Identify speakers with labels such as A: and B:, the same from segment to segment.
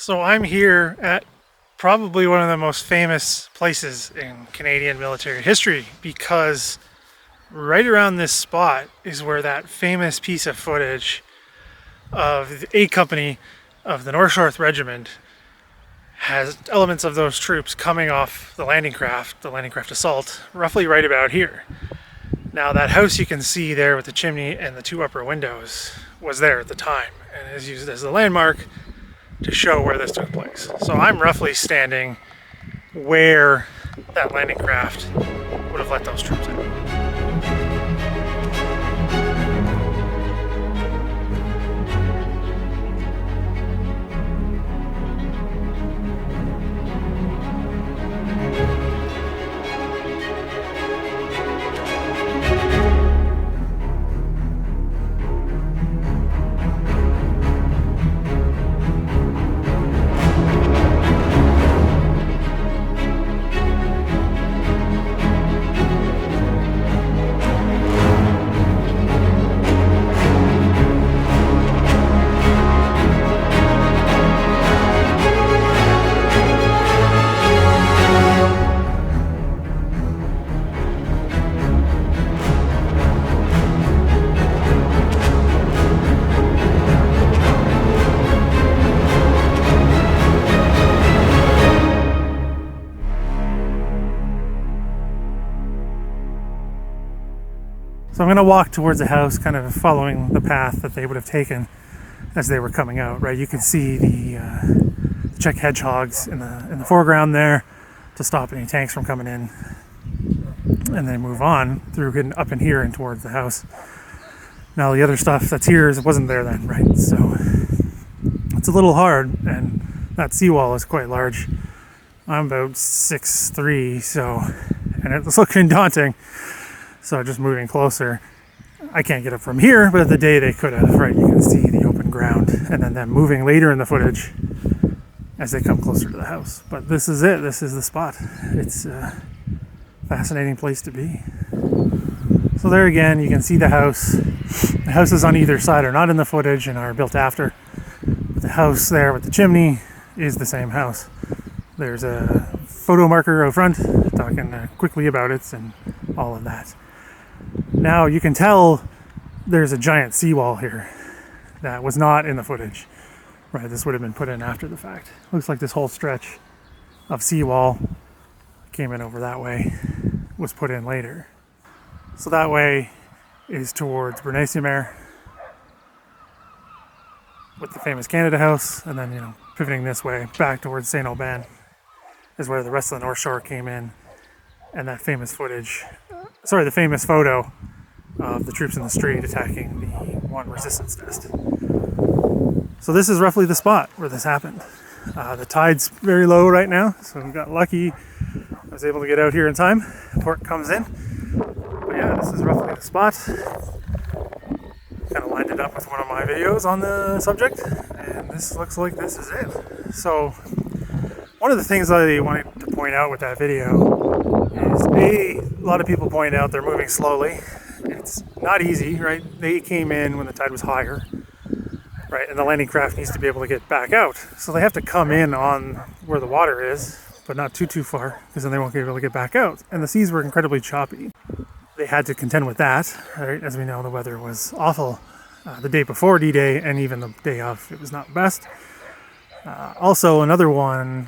A: So I'm here at probably one of the most famous places in Canadian military history, because right around this spot is where that famous piece of footage of the A Company of the North Shore Regiment has elements of those troops coming off the landing craft assault, roughly right about here. Now that house you can see there with the chimney and the two upper windows was there at the time and is used as a landmark to show where this took place. So I'm roughly standing where that landing craft would have let those troops in. So I'm going to walk towards the house, kind of following the path that they would have taken as they were coming out, right? You can see the Czech hedgehogs in the foreground there to stop any tanks from coming in. And then move on through up in here and towards the house. Now the other stuff that's here wasn't there then, right? So it's a little hard, and that seawall is quite large. I'm about 6'3", so, and it's looking daunting. So just moving closer, I can't get up from here, but at the day they could have, right? You can see the open ground, and then them moving later in the footage as they come closer to the house. But this is it. This is the spot. It's a fascinating place to be. So there again, you can see the house. The houses on either side are not in the footage and are built after. But the house there with the chimney is the same house. There's a photo marker out front talking quickly about it and all of that. Now you can tell there's a giant seawall here that was not in the footage. Right, this would have been put in after the fact. Looks like this whole stretch of seawall came in over that way, was put in later. So that way is towards Aubin-sur-Mer with the famous Canada House, and then, pivoting this way back towards Saint Aubin is where the rest of the North Shore came in, and that famous the famous photo of the troops in the street attacking the one resistance nest. So this is roughly the spot where this happened. The tide's very low right now, so we got lucky. I was able to get out here in time. Port comes in. But yeah, this is roughly the spot. Kind of lined it up with one of my videos on the subject, and this looks like this is it. So one of the things I wanted to point out with that video is a lot of people point out they're moving slowly. It's not easy, right? They came in when the tide was higher, right? And the landing craft needs to be able to get back out. So they have to come in on where the water is, but not too far, because then they won't be able to get back out. And the seas were incredibly choppy. They had to contend with that, right? As we know, the weather was awful the day before D-Day, and even the day of, it was not best. Also, another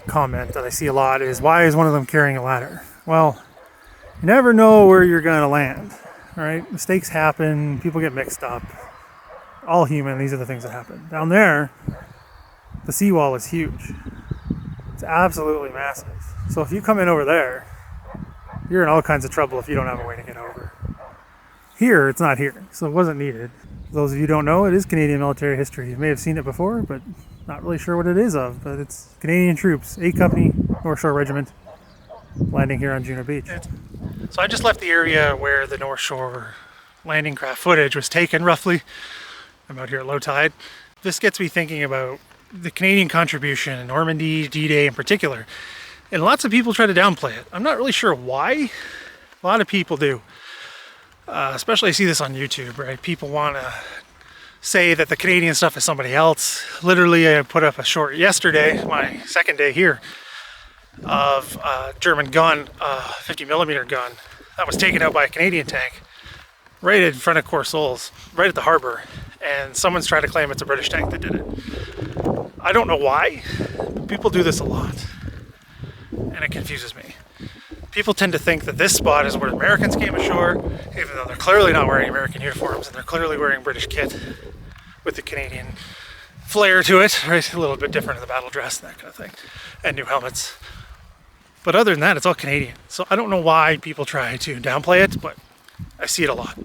A: comment that I see a lot is, why is one of them carrying a ladder? Well, you never know where you're going to land, right? Mistakes happen, people get mixed up. All human, these are the things that happen. Down there, the seawall is huge. It's absolutely massive. So if you come in over there, you're in all kinds of trouble if you don't have a way to get over. Here, it's not here, so it wasn't needed. For those of you who don't know, it is Canadian military history. You may have seen it before, but not really sure what it is of. But it's Canadian troops, A Company, North Shore Regiment, landing here on Juno Beach. So I just left the area where the North Shore landing craft footage was taken, roughly. I'm out here at low tide. This gets me thinking about the Canadian contribution in Normandy, D-Day in particular. And lots of people try to downplay it. I'm not really sure why. A lot of people do. Especially I see this on YouTube, right? People want to say that the Canadian stuff is somebody else. Literally, I put up a short yesterday, my second day here, of a German gun, 50mm gun, that was taken out by a Canadian tank right in front of Courseulles, right at the harbor. And someone's trying to claim it's a British tank that did it. I don't know why, but people do this a lot, and it confuses me. People tend to think that this spot is where Americans came ashore, even though they're clearly not wearing American uniforms, and they're clearly wearing British kit with the Canadian flair to it, right? A little bit different in the battle dress and that kind of thing, and new helmets. But other than that, it's all Canadian. So I don't know why people try to downplay it, but I see it a lot.